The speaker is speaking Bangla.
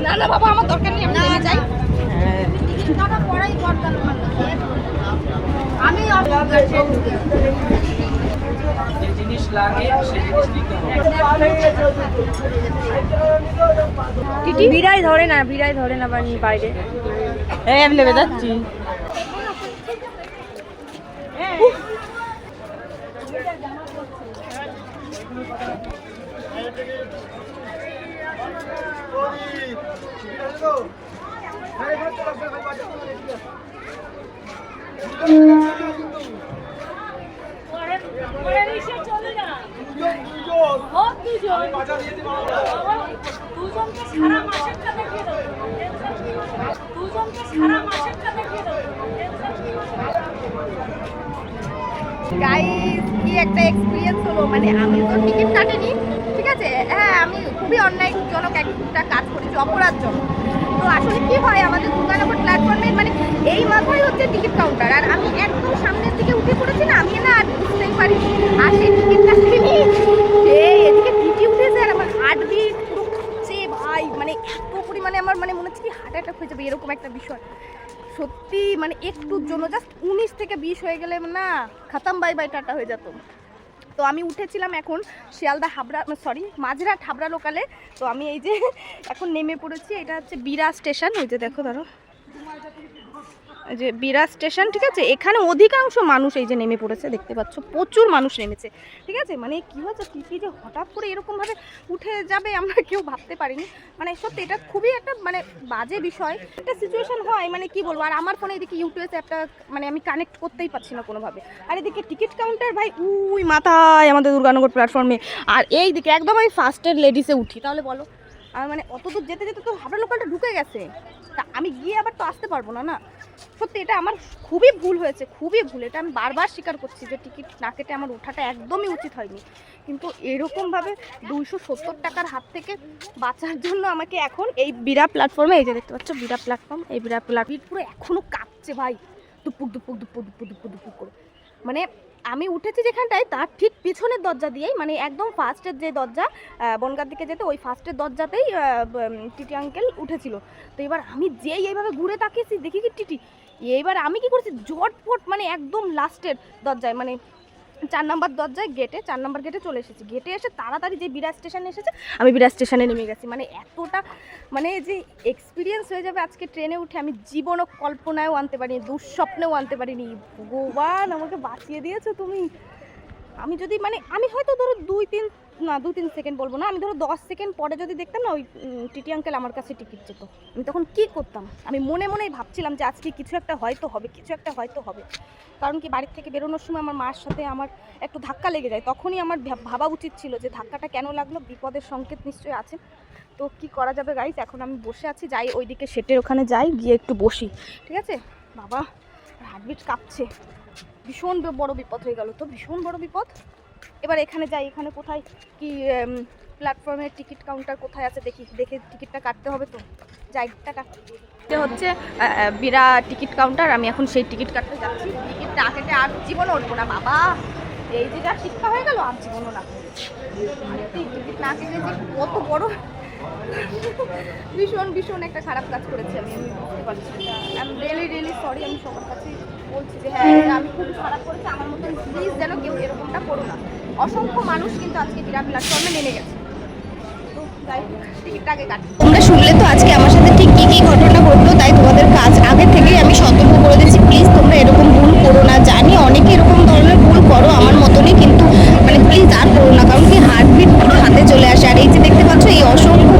না না বাবা আমার দরকার নেই, আমি নেমে যাই। আমি জিনিস লাগে সেই জিনিস নিতে হবে। টিটি বিড়াই ধরে না বাইরে। এই আমি নেমে যাচ্ছি। গাইস কি একটা এক্সপিরিয়েন্স হলো, মানে আমি তো টিকিট কাটিনি, ঠিক আছে, হ্যাঁ আমি খুবই অন্যায়জনক একটা কাজ করেছি, অপরাধজনক। তো আসলে কি হয় আমাদের দুর্গানগর প্ল্যাটফর্মে, মানে এই মাথায় হচ্ছে টিকিট কাউন্টার, আর আমি একদম সামনের দিকে উঠে পড়েছি না, আমি না আর বুঝতেই পারি। আর সেই টিকিট কাটিনি, এদিকে টিটি উঠেছে আর আমার হার্টবিট পুরো কাঁপছে ভাই, মানে এত পরিমাণে আমার মানে মনে হচ্ছে কি হার্ট অ্যাটাক হয়ে যাবে এরকম একটা বিষয়। সত্যি মানে একটুর জন্য জাস্ট 19 থেকে 20 হয়ে গেলে না খতম, বাই বাই টাটা হয়ে যেত। তো আমি উঠেছিলাম এখন শিয়ালদা মাঝরাট হাবড়া লোকালে। তো আমি এই যে এখন নেমে পড়েছি, এটা হচ্ছে বিরা স্টেশন, ওই যে দেখো ধরো এই যে বিরা স্টেশন, ঠিক আছে। এখানে অধিকাংশ মানুষ এই যে নেমে পড়েছে, দেখতে পাচ্ছ প্রচুর মানুষ নেমেছে, ঠিক আছে। মানে কি হয়েছে টিটি যে হঠাৎ করে এরকমভাবে উঠে যাবে আমরা কেউ ভাবতে পারিনি, মানে সত্যি এটা খুবই একটা মানে বাজে বিষয়, একটা সিচুয়েশন হয়, মানে কি বলবো। আর আমার ফোনে এদিকে ইউটিউব অ্যাপটা মানে আমি কানেক্ট করতেই পারছি না কোনোভাবে, আর এদিকে টিকিট কাউন্টার ভাই উই মাথায় আমাদের দুর্গানগর প্ল্যাটফর্মে, আর এই দিকে একদম আমি ফার্স্টের লেডিসে উঠি, তাহলে বলো আর মানে অত দূর যেতে যেতে তো হাবড়া লোকালটা ঢুকে গেছে, তা আমি গিয়ে আবার তো আসতে পারবো না। না সত্যি এটা আমার খুবই ভুল হয়েছে, খুবই ভুল, এটা আমি বারবার স্বীকার করছি যে টিকিট না কেটে আমার ওঠাটা একদমই উচিত হয়নি। কিন্তু এরকমভাবে 270 টাকার হাত থেকে বাঁচার জন্য আমাকে এখন এই বিরা প্ল্যাটফর্মে, এই যে দেখতে পাচ্ছ বিরা প্ল্যাটফর্ম, এই বিরা প্ল্যাটফর্ম পুরো এখনও কাঁপছে ভাই, দুপুক দুপুক দুপুক দুপুক দুপুক দুপুক করে। মানে আমি উঠেছি যেখানটায় তার ঠিক পিছনের দরজা দিয়েই, মানে একদম ফার্স্টের যে দরজা বনগাঁর দিকে যেতে, ওই ফার্স্টের দরজাতেই টিটি আঙ্কেল উঠেছিল। তো এবার আমি যেই এইভাবে ঘুরে তাকিয়েছি দেখি কি টিটি, এইবার আমি কি করছি জটপট মানে একদম লাস্টের দরজায়, মানে 4 নম্বর দরজায় গেটে, 4 নম্বর গেটে চলে এসেছি। গেটে এসে তাড়াতাড়ি যে বিরা স্টেশনে এসেছে আমি বিরা স্টেশনে নেমে গেছি। মানে এতটা মানে যে এক্সপিরিয়েন্স হয়ে যাবে আজকে ট্রেনে উঠে আমি জীবনও কল্পনায়ও আনতে পারিনি, দুঃস্বপ্নেও আনতে পারিনি। ভগবান আমাকে বাঁচিয়ে দিয়েছো তুমি। আমি যদি মানে আমি হয়তো ধরো 2-3 সেকেন্ড বলবো না, আমি ধরো 10 সেকেন্ড পরে যদি দেখতাম না ওই টিটি আঙ্কেল আমার কাছে টিকিট যেত, আমি তখন কি করতাম? আমি মনে মনেই ভাবছিলাম যে আজকে কিছু একটা হয়তো হবে, কিছু একটা হয়তো হবে। কারণ কি বাড়ির থেকে বেরোনোর সময় আমার মার সাথে আমার একটু ধাক্কা লেগে যায়, তখনই আমার ভাবা উচিত ছিল যে ধাক্কাটা কেন লাগলো, বিপদের সংকেত নিশ্চয়ই আছে। তো কি করা যাবে গাইস, এখন আমি বসে আছি, যাই ওইদিকে সেটের ওখানে যাই, গিয়ে একটু বসি, ঠিক আছে। বাবা হার্টবিট কাঁপছে, ভীষণ বড় বিপদ হয়ে গেল তো, ভীষণ বড় বিপদ। এবার এখানে যাই, এখানে কোথায় কি প্ল্যাটফর্মের টিকিট কাউন্টার কোথায় আছে দেখে টিকিটটা কাটতে হবে, তো যাই টাকা। এটা হচ্ছে বিরা টিকিট কাউন্টার, আমি এখন সেই টিকিট কাটতে যাচ্ছি। টিকিট না কেটে আর জীবনও উঠবো না বাবা, এই যে যা শিক্ষা হয়ে গেল আর জীবনও না। টিকিট না কেটে যে কত বড় ভীষণ একটা খারাপ কাজ করেছি আমি বুঝতে পারছি। আই এম রিয়েলি সরি, আমি সবার কাছে বলছি যে হ্যাঁ আমি খুব খারাপ করেছি, আমার মতন প্লিজ যেন কেউ এরকমটা করো না। অসংখ্য মানুষ কিন্তু আজকে বিরা প্ল্যাটফর্মে নেমে গেছে, তো যাই হোক টিকিটটা আগে কাটি। তোমরা শুনলে তো আজকে আমার সাথে ঠিক কী ঘটনা ঘটলো, তাই তোমাদের কাজ আগে থেকেই আমি সতর্ক করে দিচ্ছি, প্লিজ তোমরা এরকম ভুল করো না। জানি অনেকে এরকম ধরনের ভুল করো আমার মতনই, কিন্তু মানে প্লিজ আর করো না, কারণ কি হার্টবিট পুরো হাতে চলে আসে। আর এই যে দেখতে পাচ্ছ এই অসংখ্য